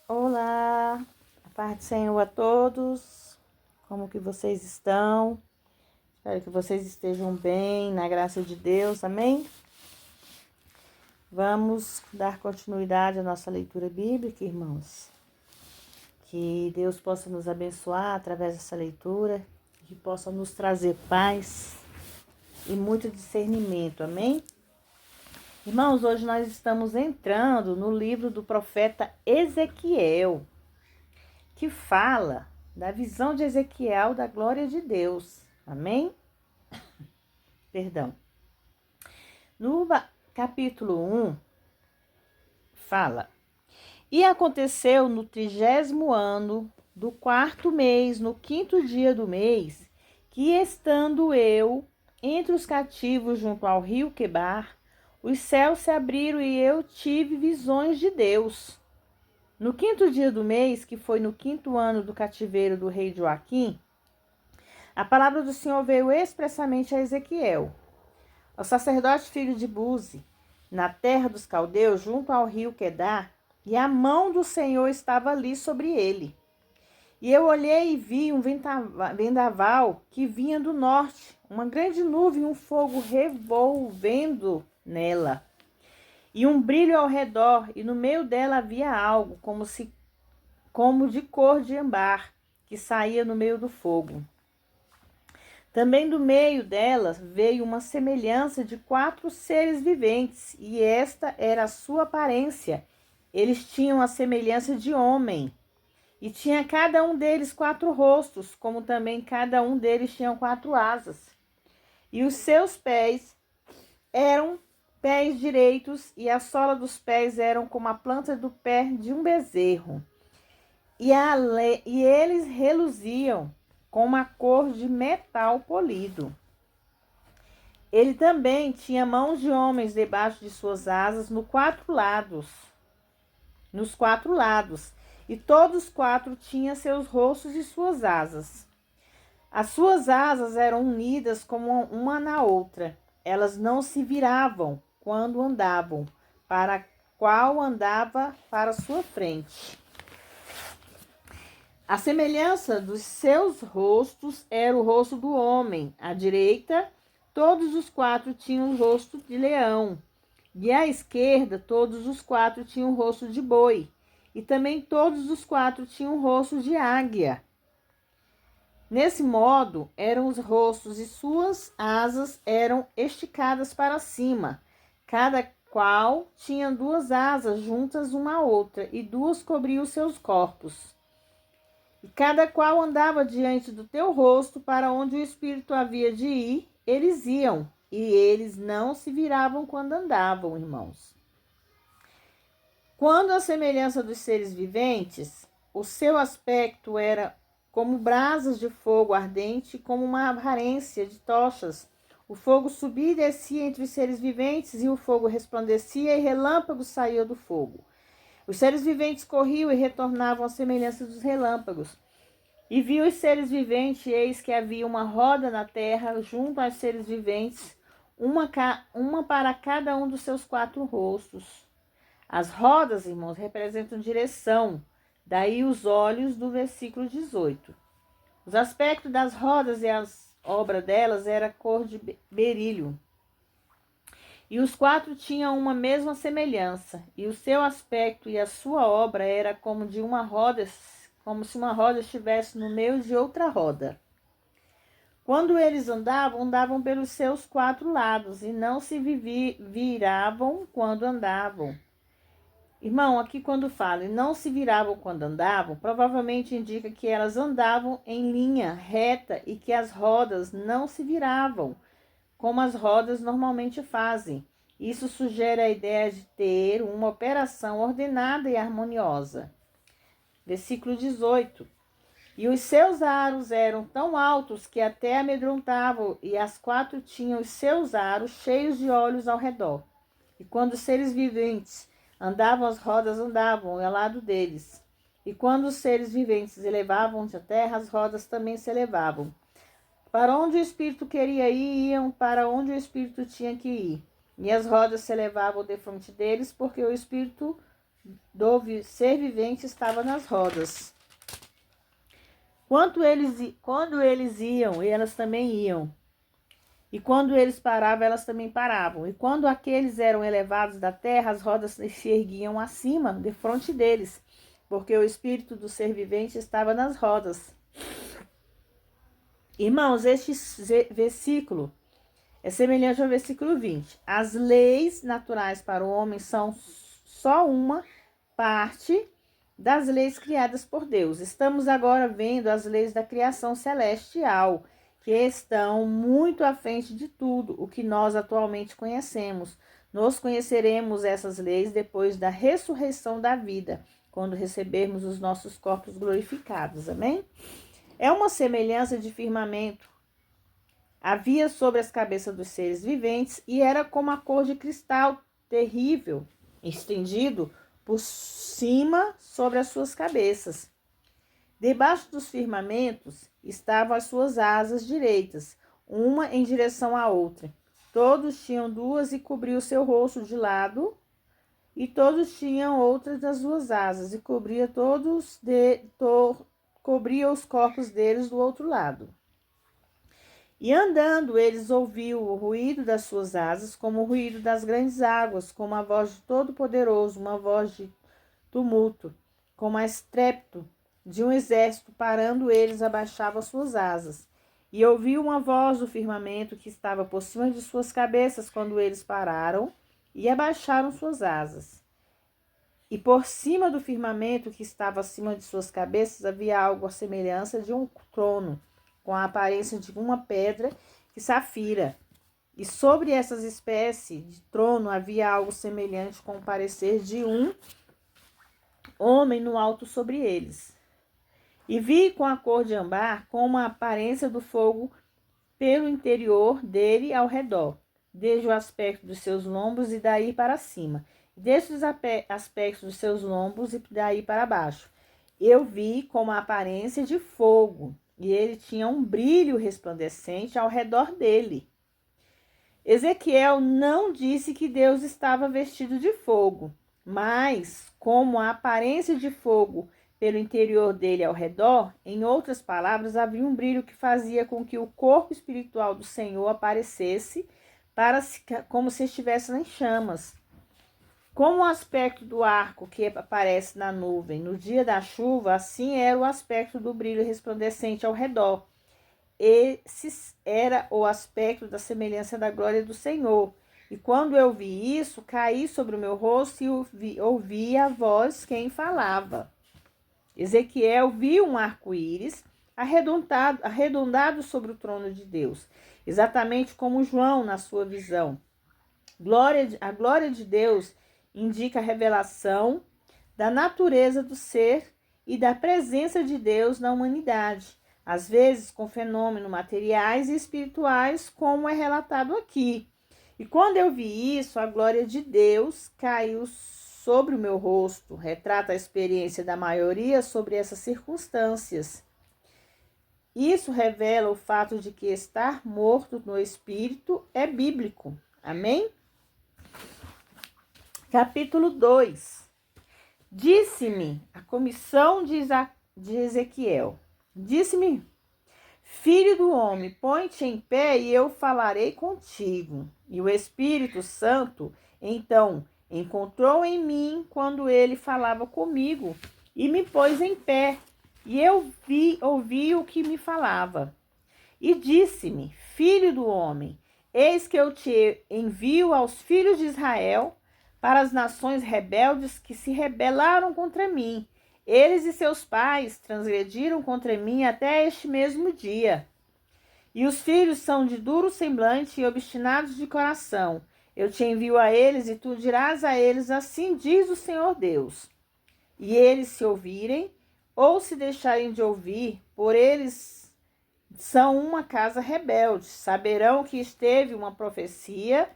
Olá, a paz do Senhor a todos. Como que vocês estão? Espero que vocês estejam bem, na graça de Deus, amém? Vamos dar continuidade à nossa leitura bíblica, irmãos. Que Deus possa nos abençoar através dessa leitura, que possa nos trazer paz e muito discernimento, amém? Irmãos, hoje nós estamos entrando no livro do profeta Ezequiel, que fala da visão de Ezequiel da glória de Deus. Amém? Perdão. No capítulo 1, fala: E aconteceu no 30º ano do 4º mês, no 5º dia do mês, que estando eu entre os cativos junto ao rio Quebar, os céus se abriram e eu tive visões de Deus. No 5º dia do mês, que foi no 5º ano do cativeiro do rei Joaquim, a palavra do Senhor veio expressamente a Ezequiel, ao sacerdote filho de Buzi, na terra dos caldeus, junto ao rio Quedar, e a mão do Senhor estava ali sobre ele. E eu olhei e vi um vendaval que vinha do norte, uma grande nuvem, um fogo revolvendo nela, e um brilho ao redor, e no meio dela havia algo, como de cor de âmbar, que saía no meio do fogo. Também do meio delas veio uma semelhança de 4 seres viventes, e esta era a sua aparência. Eles tinham a semelhança de homem, e tinha cada um deles 4 rostos, como também cada um deles tinha 4 asas. E os seus pés eram pés direitos, e a sola dos pés eram como a planta do pé de um bezerro. E eles reluziam com uma cor de metal polido. Ele também tinha mãos de homens debaixo de suas asas nos 4 lados, e todos 4 tinham seus rostos e suas asas. As suas asas eram unidas como uma na outra. Elas não se viravam quando andavam, para qual andava para sua frente. A semelhança dos seus rostos era o rosto do homem. À direita, todos os 4 tinham o rosto de leão. E à esquerda, todos os 4 tinham o rosto de boi. E também todos os 4 tinham o rosto de águia. Nesse modo, eram os rostos e suas asas eram esticadas para cima. Cada qual tinha 2 asas juntas uma à outra, e 2 cobriam seus corpos. E cada qual andava diante do teu rosto, para onde o Espírito havia de ir, eles iam, e eles não se viravam quando andavam, irmãos. Quando a semelhança dos seres viventes, o seu aspecto era como brasas de fogo ardente, como uma aparência de tochas. O fogo subia e descia entre os seres viventes, e o fogo resplandecia, e relâmpagos saíam do fogo. Os seres viventes corriam e retornavam à semelhança dos relâmpagos. E viu os seres viventes, eis que havia uma roda na terra, junto aos seres viventes, uma para cada um dos seus 4 rostos. As rodas, irmãos, representam direção, daí os olhos do versículo 18. Os aspectos das rodas e as obras delas era cor de berílio. E os 4 tinham uma mesma semelhança, e o seu aspecto e a sua obra era como de uma roda, como se uma roda estivesse no meio de outra roda. Quando eles andavam pelos seus 4 lados, e não se viravam quando andavam. Irmão, aqui quando fala, e não se viravam quando andavam, provavelmente indica que elas andavam em linha reta e que as rodas não se viravam, como as rodas normalmente fazem. Isso sugere a ideia de ter uma operação ordenada e harmoniosa. Versículo 18. E os seus aros eram tão altos que até amedrontavam, e as 4 tinham os seus aros cheios de olhos ao redor. E quando os seres viventes andavam, as rodas andavam ao lado deles. E quando os seres viventes elevavam-se à terra, as rodas também se elevavam. Para onde o Espírito queria ir, iam para onde o Espírito tinha que ir. E as rodas se elevavam defronte deles, porque o Espírito ser vivente estava nas rodas. Quando eles iam, elas também iam. E quando eles paravam, elas também paravam. E quando aqueles eram elevados da terra, as rodas se erguiam acima, de frente deles, porque o espírito do ser vivente estava nas rodas. Irmãos, este versículo é semelhante ao versículo 20. As leis naturais para o homem são só uma parte das leis criadas por Deus. Estamos agora vendo as leis da criação celestial, que estão muito à frente de tudo o que nós atualmente conhecemos. Nós conheceremos essas leis depois da ressurreição da vida, quando recebermos os nossos corpos glorificados. Amém? É uma semelhança de firmamento. Havia sobre as cabeças dos seres viventes e era como a cor de cristal terrível, estendido por cima sobre as suas cabeças. Debaixo dos firmamentos estavam as suas asas direitas, uma em direção à outra. Todos tinham duas e cobriam o seu rosto de lado, e todos tinham outras das duas asas, e cobria os corpos deles do outro lado. E andando, eles ouviam o ruído das suas asas, como o ruído das grandes águas, como a voz de Todo-Poderoso, uma voz de tumulto, como a estrépito de um exército. Parando eles, abaixavam suas asas. E ouviu uma voz do firmamento que estava por cima de suas cabeças quando eles pararam e abaixaram suas asas. E por cima do firmamento que estava acima de suas cabeças havia algo à semelhança de um trono, com a aparência de uma pedra de safira. E sobre essas espécies de trono havia algo semelhante com o parecer de um homem no alto sobre eles. E vi com a cor de âmbar, com uma aparência do fogo pelo interior dele ao redor, desde o aspecto dos seus lombos e daí para cima, desde os aspectos dos seus lombos e daí para baixo. Eu vi com uma aparência de fogo, e ele tinha um brilho resplandecente ao redor dele. Ezequiel não disse que Deus estava vestido de fogo, mas como a aparência de fogo pelo interior dele ao redor, em outras palavras, havia um brilho que fazia com que o corpo espiritual do Senhor aparecesse como se estivesse em chamas. Como o aspecto do arco que aparece na nuvem no dia da chuva, assim era o aspecto do brilho resplandecente ao redor. Esse era o aspecto da semelhança da glória do Senhor. E quando eu vi isso, caí sobre o meu rosto e ouvi a voz quem falava. Ezequiel viu um arco-íris arredondado sobre o trono de Deus, exatamente como João na sua visão. A glória de Deus indica a revelação da natureza do ser e da presença de Deus na humanidade, às vezes com fenômenos materiais e espirituais, como é relatado aqui. E quando eu vi isso, a glória de Deus caiu sobre o meu rosto. Retrata a experiência da maioria sobre essas circunstâncias. Isso revela o fato de que estar morto no espírito é bíblico. Amém? Capítulo 2. Disse-me a comissão de Ezequiel. Disse-me: Filho do homem, põe-te em pé e eu falarei contigo. E o Espírito Santo, então, encontrou em mim quando ele falava comigo e me pôs em pé. E eu ouvi o que me falava. E disse-me: Filho do homem, eis que eu te envio aos filhos de Israel, para as nações rebeldes que se rebelaram contra mim. Eles e seus pais transgrediram contra mim até este mesmo dia. E os filhos são de duro semblante e obstinados de coração. Eu te envio a eles, e tu dirás a eles: assim diz o Senhor Deus. E eles se ouvirem, ou se deixarem de ouvir, por eles são uma casa rebelde. Saberão que esteve uma profecia,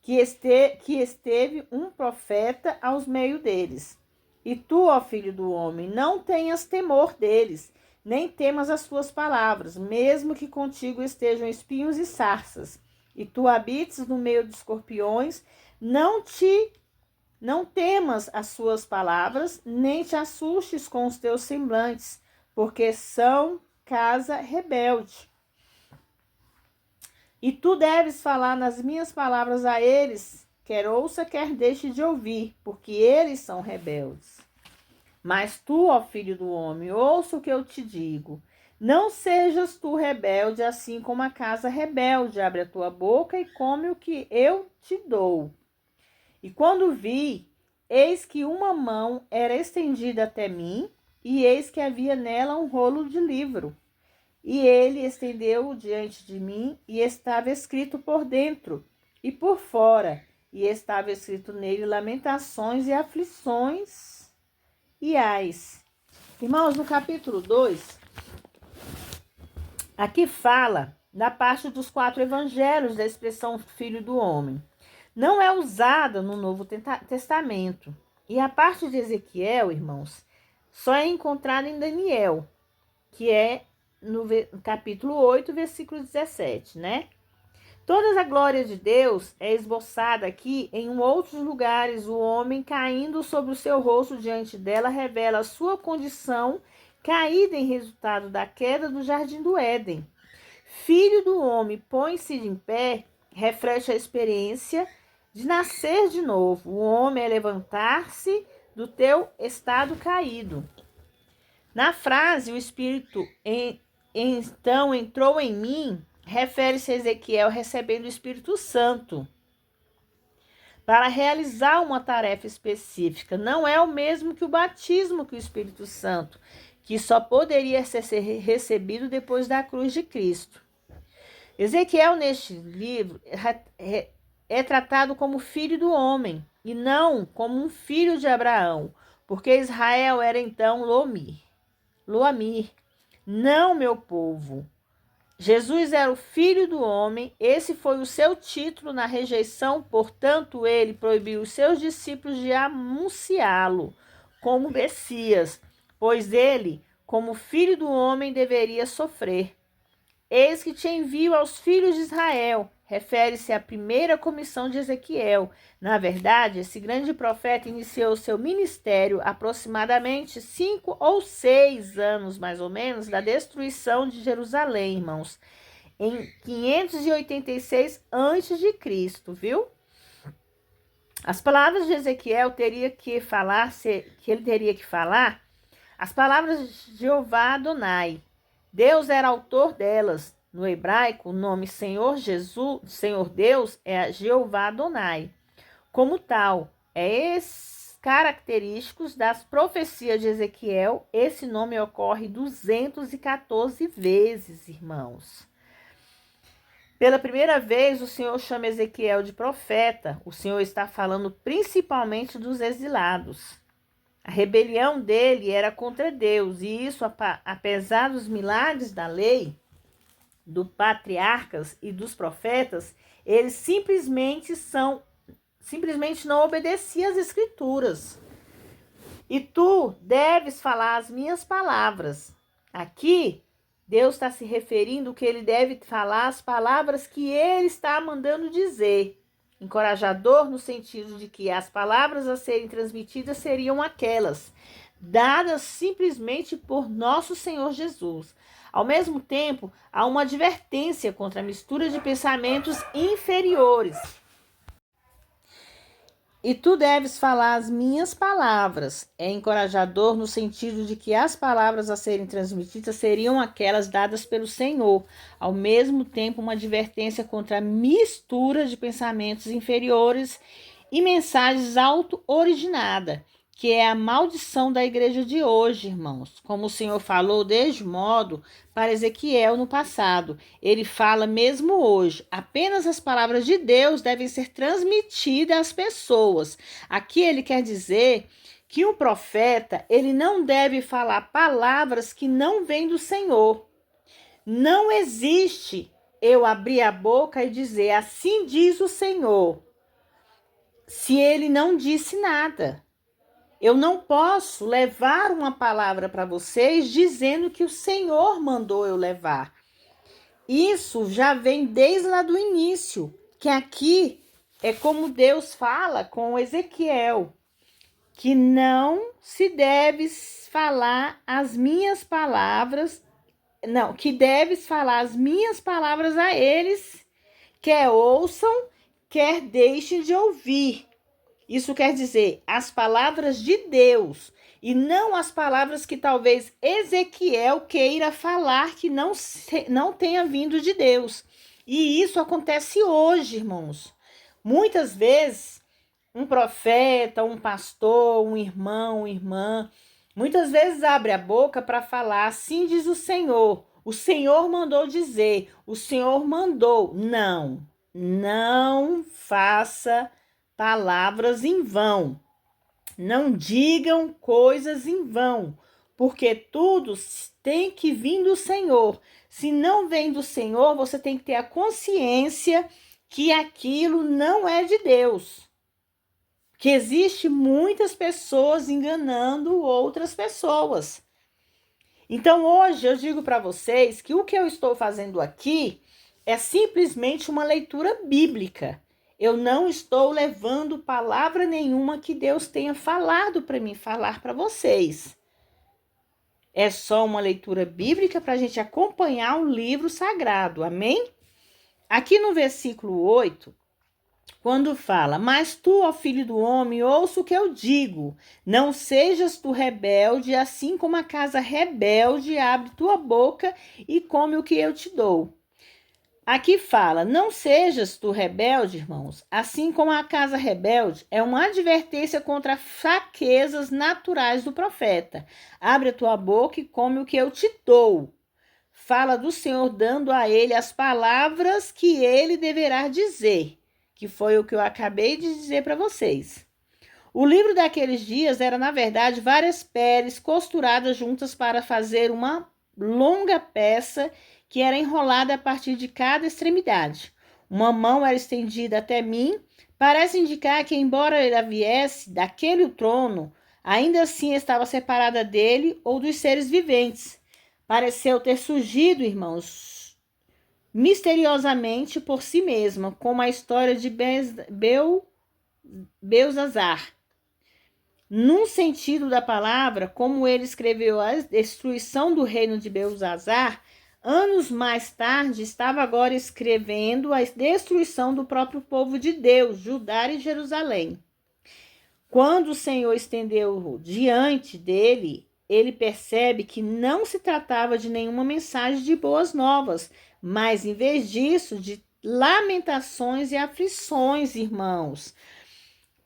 que esteve um profeta aos meio deles. E tu, ó filho do homem, não tenhas temor deles, nem temas as suas palavras, mesmo que contigo estejam espinhos e sarças, e tu habites no meio de escorpiões, não te Não temas as suas palavras, nem te assustes com os teus semblantes, porque são casa rebelde. E tu deves falar nas minhas palavras a eles, quer ouça, quer deixe de ouvir, porque eles são rebeldes. Mas tu, ó filho do homem, ouça o que eu te digo. Não sejas tu rebelde, assim como a casa rebelde. Abre a tua boca e come o que eu te dou. E quando vi, eis que uma mão era estendida até mim, e eis que havia nela um rolo de livro. E ele estendeu-o diante de mim, e estava escrito por dentro e por fora, e estava escrito nele lamentações e aflições e ais. Irmãos, no capítulo 2, aqui fala da parte dos 4 evangelhos da expressão filho do homem. Não é usada no Novo Testamento. E a parte de Ezequiel, irmãos, só é encontrada em Daniel, que é no capítulo 8, versículo 17, né? Toda a glória de Deus é esboçada aqui em outros lugares. O homem caindo sobre o seu rosto diante dela revela a sua condição caída em resultado da queda do jardim do Éden. Filho do homem põe-se em pé, reflete a experiência de nascer de novo. O homem é levantar-se do teu estado caído. Na frase, o Espírito então entrou em mim, refere-se a Ezequiel recebendo o Espírito Santo para realizar uma tarefa específica. Não é o mesmo que o batismo que o Espírito Santo, que só poderia ser recebido depois da cruz de Cristo. Ezequiel, neste livro, é tratado como filho do homem e não como um filho de Abraão, porque Israel era então Loamir, não meu povo. Jesus era o filho do homem, esse foi o seu título na rejeição, portanto ele proibiu os seus discípulos de anunciá-lo como Messias, pois ele, como filho do homem, deveria sofrer. Eis que te envio aos filhos de Israel. Refere-se à primeira comissão de Ezequiel. Na verdade, esse grande profeta iniciou seu ministério aproximadamente 5 ou 6 anos, mais ou menos, da destruição de Jerusalém, irmãos, em 586 a.C., viu? As palavras de Ezequiel que ele teria que falar, as palavras de Jeová Adonai. Deus era autor delas. No hebraico, o nome Senhor Deus é Jeová Adonai. Como tal, característicos das profecias de Ezequiel, esse nome ocorre 214 vezes, irmãos. Pela primeira vez, o Senhor chama Ezequiel de profeta. O Senhor está falando principalmente dos exilados. A rebelião dele era contra Deus, e isso, apesar dos milagres da lei, dos patriarcas e dos profetas, eles simplesmente não obedeciam às escrituras. E tu deves falar as minhas palavras. Aqui, Deus está se referindo que ele deve falar as palavras que ele está mandando dizer. Encorajador no sentido de que as palavras a serem transmitidas seriam aquelas dadas simplesmente por nosso Senhor Jesus. Ao mesmo tempo, há uma advertência contra a mistura de pensamentos inferiores. E tu deves falar as minhas palavras. É encorajador no sentido de que as palavras a serem transmitidas seriam aquelas dadas pelo Senhor. Ao mesmo tempo, uma advertência contra a mistura de pensamentos inferiores e mensagens auto-originadas, que é a maldição da igreja de hoje, irmãos. Como o Senhor falou desde modo para Ezequiel no passado, ele fala mesmo hoje. Apenas as palavras de Deus devem ser transmitidas às pessoas. Aqui ele quer dizer que o profeta, ele não deve falar palavras que não vêm do Senhor. Não existe eu abrir a boca e dizer, assim diz o Senhor, se ele não disse nada. Eu não posso levar uma palavra para vocês dizendo que o Senhor mandou eu levar. Isso já vem desde lá do início, que aqui é como Deus fala com Ezequiel, que não se deve falar as minhas palavras, não, que deves falar as minhas palavras a eles, quer ouçam, quer deixem de ouvir. Isso quer dizer as palavras de Deus e não as palavras que talvez Ezequiel queira falar que não tenha vindo de Deus. E isso acontece hoje, irmãos. Muitas vezes, um profeta, um pastor, um irmão, uma irmã, muitas vezes abre a boca para falar, assim diz o Senhor mandou dizer, o Senhor mandou. Não faça palavras em vão. Não digam coisas em vão, porque tudo tem que vir do Senhor. Se não vem do Senhor, você tem que ter a consciência que aquilo não é de Deus. Que existe muitas pessoas enganando outras pessoas. Então, hoje eu digo para vocês que o que eu estou fazendo aqui é simplesmente uma leitura bíblica. Eu não estou levando palavra nenhuma que Deus tenha falado para mim falar para vocês. É só uma leitura bíblica para a gente acompanhar o livro sagrado, amém? Aqui no versículo 8, quando fala, mas tu, ó filho do homem, ouça o que eu digo, não sejas tu rebelde, assim como a casa rebelde, abre tua boca e come o que eu te dou. Aqui fala, não sejas tu rebelde, irmãos, assim como a casa rebelde, é uma advertência contra fraquezas naturais do profeta. Abre a tua boca e come o que eu te dou. Fala do Senhor dando a ele as palavras que ele deverá dizer, que foi o que eu acabei de dizer para vocês. O livro daqueles dias era, na verdade, várias peles costuradas juntas para fazer uma longa peça que era enrolada a partir de cada extremidade. Uma mão era estendida até mim, parece indicar que, embora ele viesse daquele trono, ainda assim estava separada dele ou dos seres viventes. Pareceu ter surgido, irmãos, misteriosamente por si mesma, como a história de Belzazar. Num sentido da palavra, como ele escreveu a destruição do reino de Belzazar, anos mais tarde estava agora escrevendo a destruição do próprio povo de Deus, Judá e Jerusalém. Quando o Senhor estendeu diante dele, ele percebe que não se tratava de nenhuma mensagem de boas novas, mas, em vez disso, de lamentações e aflições, irmãos.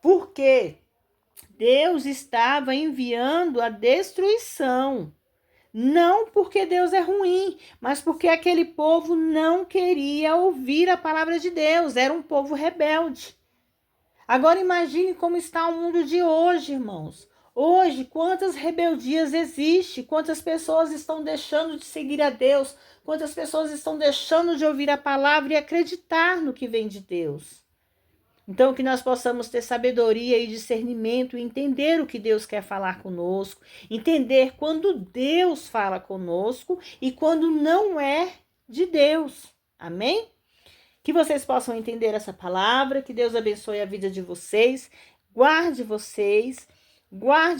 Porque Deus estava enviando a destruição. Não porque Deus é ruim, mas porque aquele povo não queria ouvir a palavra de Deus. Era um povo rebelde. Agora imagine como está o mundo de hoje, irmãos. Hoje, quantas rebeldias existem, quantas pessoas estão deixando de seguir a Deus, quantas pessoas estão deixando de ouvir a palavra e acreditar no que vem de Deus. Então, que nós possamos ter sabedoria e discernimento e entender o que Deus quer falar conosco, entender quando Deus fala conosco e quando não é de Deus. Amém? Que vocês possam entender essa palavra, que Deus abençoe a vida de vocês, guarde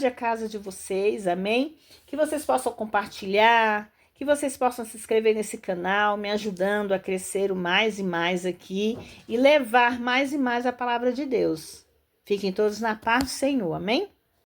a casa de vocês, amém? Que vocês possam compartilhar, que vocês possam se inscrever nesse canal, me ajudando a crescer mais e mais aqui e levar mais e mais a palavra de Deus. Fiquem todos na paz do Senhor, amém?